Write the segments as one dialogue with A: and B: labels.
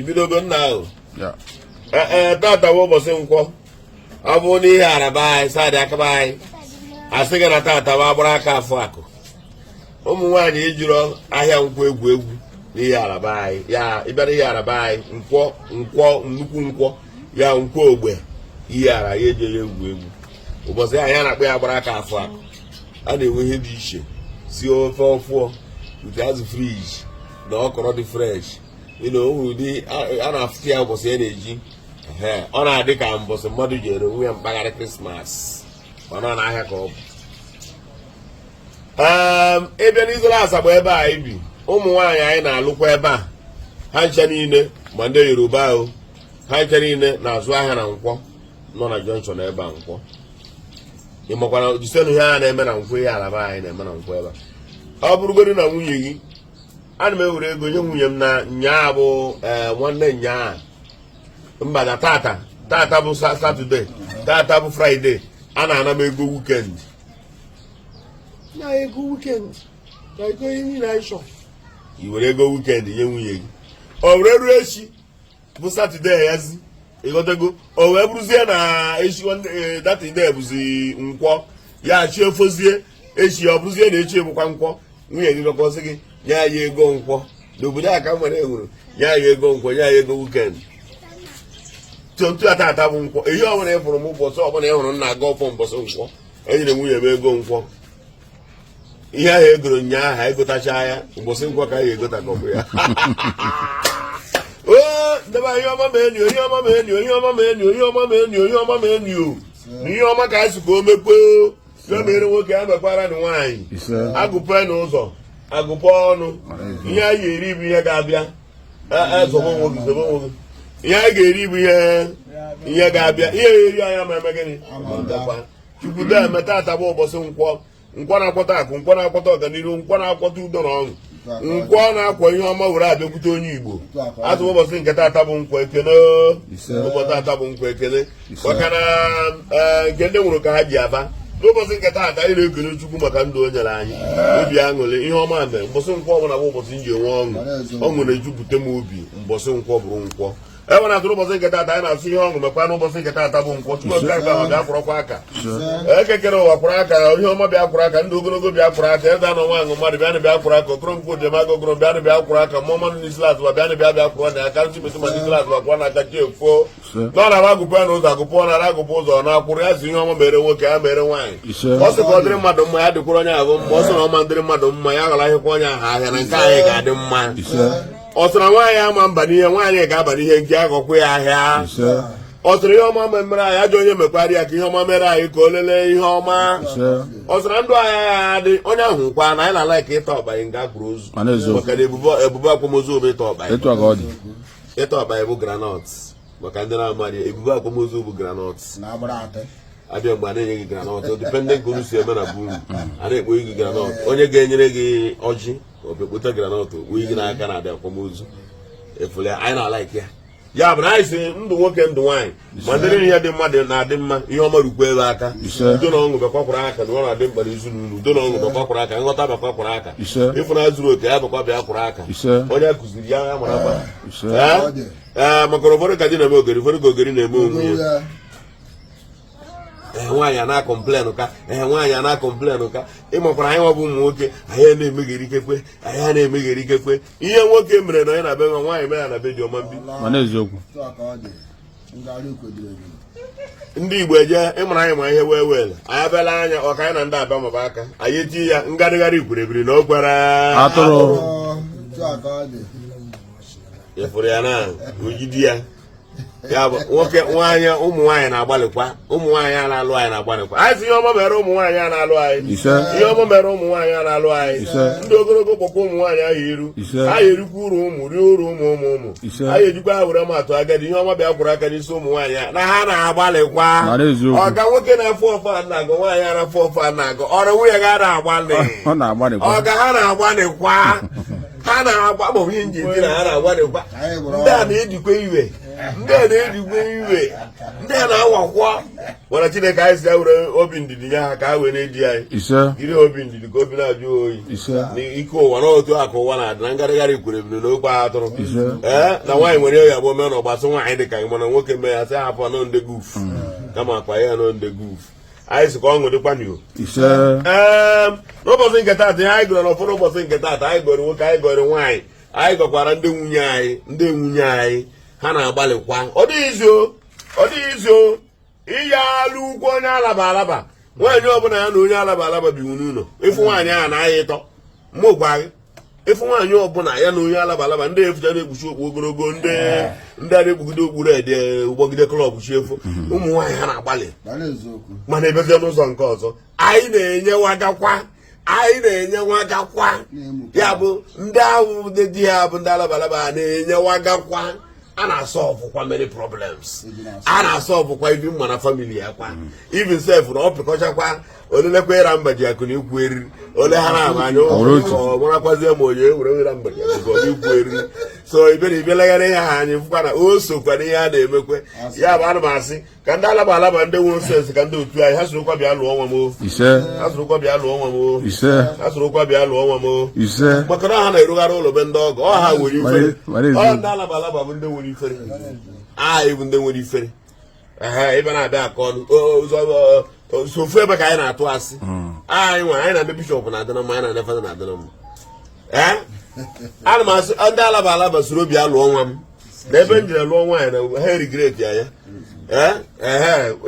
A: ibidogo nna ahụ tata bụ ụbọchị nkwọ ọ bụ n'ihe araba anyị sadị akaba anyị asị gị na tata bụ agbara aka afọ akụ ụmụ nwaanyị ejiro ahịa nkwọ egwu n'ihe araba anyị ya ịbịara ihe araba anyị nnukwu nkwọ ya nkwọ ogbe ihe ara ya ejeghị egwu ụbọchị anyị a na-akpọ ya agbara aka afọ akụ a na-enwe ihe dị iche si ofe ọfụọ nke azụ friji na ọkọrọ dị fresh ụdị a na-afụta ya ụbọchị ya na-eji ọ na-adị ka mbọsị mmadụ ji ere onwe ya mpaghara krismas mana ọ na-ahịa ka ọ bụ ịbịa n'izere asagba ebe a anyị bi ụmụ nwaanyị anyị na-alụkwa ebe a ha ncha niile ma ndị yoruba ahụ ha ncha niile na-azụ ahịa na nkwọ nọ na jọnshọn ebe a nkwọ ịmakwana jisenu ihe a na-eme na nkwọ ihe alaba anyị na-eme na nkwọ ebe a ọ bụrụgodi na nwunye gị ana m ewere ego nye nwunye m na nyaa bụ nwanne nyaa mba na tata bụ satọde tata bụ fraịde a na-ana m ego wikend na ego wikend na ego ihe niile anyị chọ i were ego wikend nye nwunye gị o were ruo echi bụ satọde yazi ịghọtago o wee bụrụzie na echi datide bụzi nkwọ ya chi efozie echi ọ bụrụzie na echi ebụkwa nkwọ nwunye gị gọkọsị gị nye anyị ego nkwọ n'obodo a ka m nwere enwere nye anyị ego nkwọ nye anyị ego wikend tontu atata bụ nkwọ ihe ọbụla ị fụrụ m ụbọchị ọbụla ị hụrụ m na-aga ọfọ mbọsị nkwọ enyere nwunye m ego nkwọ ihe ahụ egoro nyaa ha egotacha ya mbọsị nkwọ ka anyị egota ka ọ bụ ya ndebe ihe ọma ma enyo ihe ọma ma enyo ihe ọma ma enyo ihe ọma ma enyo ihe ọma ma enyo na ihe ọma ka anyị si ka o mekweo ya mere nwoke ya mekwara na nwaanyị agụpụ n'ụzọ agụpụ ọnụ ihe anyị ga-eri bụ ihe ga-abịa zọba onwe gị ihe anyị ga-eri bụ ihe ga-abịa ihe ga-eri anya ma eme gịnị chukwudo eme tata bụ ụbọchị nkwọ na-akwọta akụ nkwọ na-akwọta ọganihu nkwọ na-akwọta udo na ọṅụ nkwọ na-akwọ ihe ọma were abịakwute onye Igbo atụ ụbọchị nke tata bụ nkwọ ekele ụbọchị tata bụ nkwọ ekele maka na nke ndị nwụrụ ka ha ji aba n'ụbọchị nke tata anyị na-ekele Chukwu maka ndụ o nyere anyị obi aṅụrị ihe ọma mere mbọsị nkwọ ọbụla bụ ụbọchị nji enwe ọṅụ na-ejupụta m obi mbọsị nkwọ bụrụ nkwọ ebe na-atụrụ ụbọchị nke tata anyị na-asụ ihe ọṅụ mekwa n'ụbọchị nke tata bụ nkwọ Chukwu okike ahụ bịa kwụrọkwa aka ekekere ụwa kwụrụ aka ihe ọma bịa kwụrụ aka ndị ogologo bịa kwụrụ aka eze anọ nwa aṅụ mmadụ bịanụ bịa kwụrụ aka okoronkwo ojemaga ogoro bịanụ bịa kwụrụ aka mmụọ mmadụ n'isi latụba bịanụ bịa kwụrụ na aka ntị metụ ma n'isi latụba kwụọ na aka chi efo nọ na agụpụ ya n'ụzọ agụpụ ọ nara agụpụ ụzọ na-akwụrụ ya si ihe ọma mere nwoke ya mere nwaanyị ọ sị ka ọ dịrị mmadụ mma ya dịkwara onye ahụ mma ọ sị na ọma dịrị mmadụ mma ya ghara ahịkwa onye ahụ ahịa na nke anyị ga-adị mma ọ sịra nwaanyị ama mba n'ihe nwaanyị ga-aba n'ihe nke aghọkwa ya ahịa ọ sịrị ihe ọma mere anyị ajọ onye mekwara ya ka ihe ọma mere anyị ka o lelee ihe ọma ọ sịra ndụ anyị ya dị onye ahụ nkwa na anyị na-ala ka ịta ọbanye nga kwuru ozu maka na ebubo akwamozu bụ ịta ọbanye ịta ọbanye bụ granọt maka ndị na-amarị ebubo akwamozu bụ granọt abịa mgbe a na-enye gị granọt dipendent ka unu si eme na bụ a na-ekpo gị granọt onye ga-enyere gị ọjị obekpụta granọt wee gị n'aka na-adị akwamozu efule anyị na-ala ike ya bụ na anyị si ndụ nwoke ndụ nwaanyị ma ndị ihe dị mmadụ na-adị mma ihe ọma rukwa ebe aka udo na ọṅụ bekwakwara aka na ọ na-adị mkpa n'izu n'unu udo na ọṅụ bekwakwara aka nghọta bekwakwara aka ịfụna zuru oke ya bekwa bịa kwara aka onye kụziri ya ya mara maka ụfọdụ ka dị na-eme ogeri ụfọdụ ka ogeri na-eme onwe ya nwaanyị a na-akọmplenụ ka nwaanyị a na-akọmplenụ ka ịmakwara anyị bụ ụmụ nwoke anyị na-emegherikekwe anyị na-emegherikekwe ihe nwoke mere na onye na be nwa nwaanyị mere ya na be dị ọma mbi ndị Igbo eje ịmara anyị ma ihe wee wele anyị abịala anya ọka anyị na ndị abịa maba aka anyị etinye ya ngarịgharị igwerebiri na o kwere atụrụ ịfụrụ ya na ojidi ya ya bụ nwoke nwaanyị ụmụ nwaanyị na-agbalịkwa ụmụ nwaanyị a na-alụ anyị na-agbalịkwa anyị si ihe ọma mere ụmụ nwaanyị a na-alụ anyị ihe ọma mere ụmụ nwaanyị a na-alụ anyị ndị ogologo kpọkwa ụmụ nwaanyị ahụ iru anyị erikwa uru ụmụ rie uru ụmụ anyị ejikwa ha were matụ agadi ihe ọma bịa kwụrụ aka n'isi ụmụ nwaanyị a na ha na-agbalịkwa ọga nwoke na-afụ ọfa na-agụ nwaanyị a na-afụ ọfa na-agụ ọrụ nwunye ga na-agbalị ọga ha na-agbalịkwa ha na-agba ma ihe nji eji na ha na-agbalịkwa ndị a na-ejikwa iwe ndị a na-erigwe iwe ndị a na-awakwa mana Chineke anyị si ya were obi ndidi nye ha ka ha wee na-eji anyị jiri obi ndidi ka obi na-ajụ oyi ike ụwa na otu aka ụwa na-adị na ngarịgharị kwuru ebiri na ogbe atụrụ na nwaanyị nwere ya bụ ome na ọgbasị nwaanyị dị ka gị mana nwoke mee ya sị hapụ anọ nde guf kama akpa ya anọ nde guf anyị sị ka ọ ṅụdịkwanyo n'ụbọchị nke taata ihe anyị gụrụ n'ụfọdụ ụbọchị nke taata anyị gụrụ nwoke anyị gụrụ nwaanyị anyị gọkwara ndị nwunye anyị ha na-agbalịkwa ọ dịghịzi o ihe alụ ugwu onye alaba nwaanyị ọbụla ya na onye alaba biwu n'ụlọ ịfụ nwaanyị ahụ na-ahịa ịtọ mma gwa gị ịfụ nwaanyị ọbụla ya na onye alaba ndị efucha na-ekpuchi okpu ogologo ndị a na-ekpugide okpuru ede ụgbọgide klọb chi efu ụmụ nwaanyị ha na-agbalị mana ebezie n'ụzọ nke ọzọ anyị na-enyewagakwa ya bụ ndị ahụ di ha bụ ndị alaba na-enyewagakwa a na-asọvụkwa many problems a na-asọvụkwa ibi mma na famili ya kwa even sef na ọ pịkọchakwa olelekwa ịra mba ji akụ na ikwu eriri ole ha na-ama anya marakwazie ma onye were ịra mba ji akụ na ikwu eriri so ibeleghara ihe ha anyị fụkwa na o sokwa n'ihe a na-emekwe ya bụ ana m asị ka ndị alaba ndị nwere sensị ka ndị otu anyị ha sorokwa bịa lụọ nwa m ha sorokwa bịa lụọ nwa m maka na ha na-erugharị ụlọ be ndị ọgọ ọ ha nwere ifere ọ ndị alaba bụ ndị nwere ifere anyị bụ ndị nwere ifere ebe na-abịa aka ọnụ sofu ebe ka anyị na-atụ asị anyị na ndị bishọp na-adị na mma anyị na ndị fada na-adị na mma ana m asị ndị alaba soro obi alụọ nwa m na ebe m jiri lụọ nwaanyị na ha erigreti ya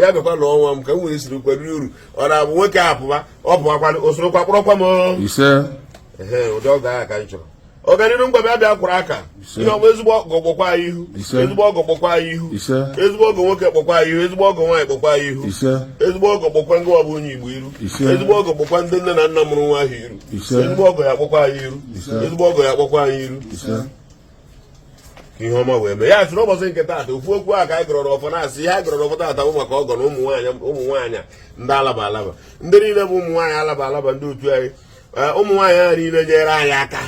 A: ya bịakwa lụọ nwa m ka m nwere siri kwariri uru ọ na-abụ nwoke apụba ọ pụakwa osorokwa kpọrọkwa m ụdị ọga ahụ ka anyị chọrọ ọganihu mgbe bịa kwụrụ aka ihe ọma ezigbo ọgọ kpọkwa anyị ihu ezigbo ọgọ kpọkwa anyị ihu ezigbo ọgọ nwoke kpọkwa anyị ihu ezigbo ọgọ nwaanyị kpọkwa anyị ihu ezigbo ọgọ kpọkwa ndị ọbụ onye Igbo iru ezigbo ọgọ kpọkwa ndị nne na nna mụrụ nwa ahụ iru ezigbo ọgọ ya kpọkwa anyị iru ezigbo ọgọ ya kpọkwa anyị iru ihe ọma wee mee ya sị n'ụbọchị nke taata ofu okwu a ka anyị gụrụ n'ọfọ na-asị ihe anyị gụrụ n'ọfọ taata bụ maka ọgọ na ụmụ nwaanyị ndị alaba ndị niile bụ ụmụ nwaanyị alaba ndị otu anyị ụmụ nwaanyị ahụ niile nyere anyị aka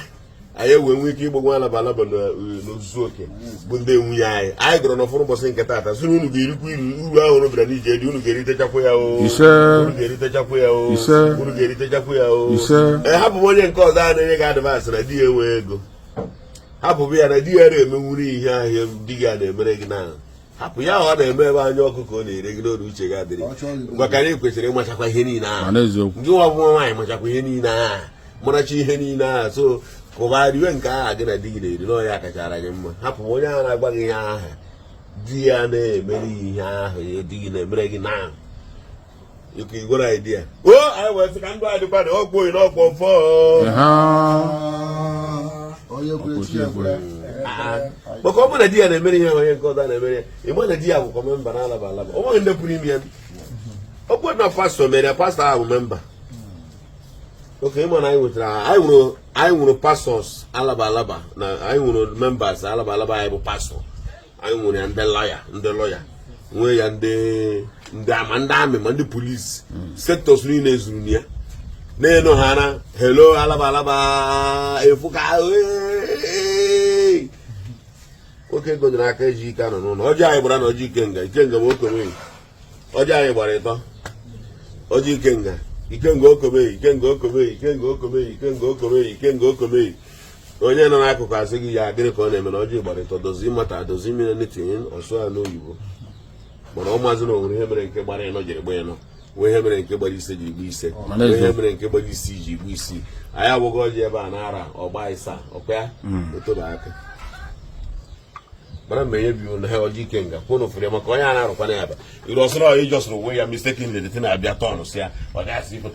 A: anyị wee nwee ike ịgbagwa alaba n'ozuzu oke bụ ndị nwunye anyị gụrụ n'ọfọrọ ụbọchị nke taata sị na unu ga-erikwa uru ahụ unu bịara n'ije dị unu ga-eritechakwa ya hapụ onye nke ọzọ a na-enye gị advansị na di ya enwe ego hapụ ya na di ya na-emenwuru ihe ahịa di gị a na-emere gị na hapụ ya ọ na-eme ebe anya ọkụ ka ọ na-ere gị n'oru uche gị adịrị ngwa ka anyị kwesịrị ịmachakwa ihe niile ahụ gị nwa bụ nwaanyị machakwa ihe niile ahụ maracha ihe niile ahụ so kụgharịwe nke aha gị na di gị na-eri n'ọya kachara gị mma hapụ onye ahụ na-agba gị ihe aha di ya na-emere ihe ahụ di gị na-emere gị na igwere anyị di ya anyị wee sị ka ndụ anyị dịkwa na ọkpụ oyi na ọkpọ mfọ maka ọ bụ na di ya na-emere ihe onye nke ọzọ na-emere ya ịma na di ya bụkwa memba na alaba ọ nweghị ndị pụrụ ime ya ọ bụ na pastọ mere ya pastọ ahụ memba oke ịma na anyị nwere pastọs alaba na anyị nwere members alaba anyị bụ pastọ anyị nwere ya ndị lọya nwee ya ndị amị ma ndị polisi sektọs niile zuru ya na-eno ha na hello alaba efuka oke gonyere aka eji ike anọ n'ụlọ ọjị anyị gbara na ọjị ikenga bụ okomeyi ọjị anyị gbara ịtọ ọjị ikenga okomeyi onye nọ n'akụkụ asị gị ya gịnị ka ọ na-eme na ọjị gbara ịtọ dozi mata dozi mmiri netinye ọsụ ya n'oyibo mana ọ mazị na onwere ihe mere nke gbara ịnọ jiri gba ịnọ nwee ihe mere nke gbara ise jiri gba ise nwee ihe mere nke gbara isi ji gba isi anyị abụghị ọjị ebe a na-ara ọgba ịsa ọkwa ya otoba aka mana mgbe nye biwu na ha ọjị ikenga kwụnụ fere ya maka onye a na-arụkwana ya ba iru ọsọrọ ya ijọsụrụ onwe ya mistaken ledete na-abịa tọnụ si ya ọ gasị ifo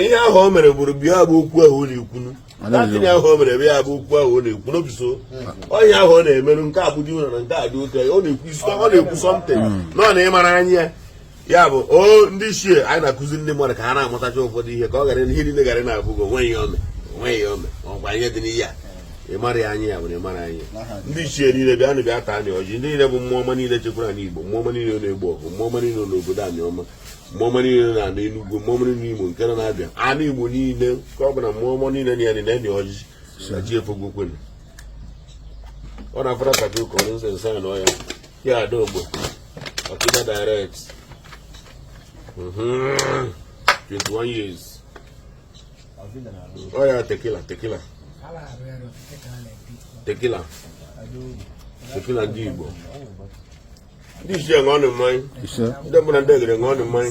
A: ihe ahụ o mere bụrụ bịa bụ okwu ahụ ọ na-ekwunu natinye ahụ o mere ebe ya bụ okwu ahụ ọ na-ekwu n'obiso onye ahụ ọ na-emerụ nke a bụ dị ụlọ na nke a dị oke ọ na-ekwu sọmtin nọ na ịmara anya ya bụ ndị ichie anyị na-akụzi ndị mmadụ ka ha na-amụtacha ụfọdụ ihe ka ọ gara ihe niile gara na-abụghị onweghị ya ome ọkwa ihe dị n'ihe a ịmara ya anya ya bụ na ịmara anya ndị ichie niile bịa taa anyị ọjị ndị niile bụ mmụọ ọma niile chekwara n'Igbo mmụọ ọma niile na-egbu ọgụ mmụọ ọma niile n'obodo anyị ọma mmụọ ọma niile na ana Enugu mmụọ ọma niile Imo nke na-abịa anụ Igbo niile ka ọ bụ na mmụọ ọma niile na ya na-enye ọjị na ji efogbokwenu ọ na-afara ka ụkọ nsọ nsọ ya na ọya Yeah, Adobo. Akida Direct. 21 years. Oh yeah, tequila. Tequila ndị Igbo. Ndị isi enwe ọnụ mmanya. Ndị mụ na ndị egere enwe ọnụ mmanya.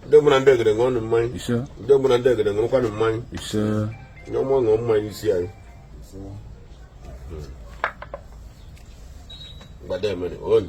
A: Ndị mụ na ndị egere enwe ọnụ mmanya. Ndị mụ na ndị egere enwe ọnụ mmanya. Nye ọmụ ọṅụ mmanya isi anyị. Gbademere, onye.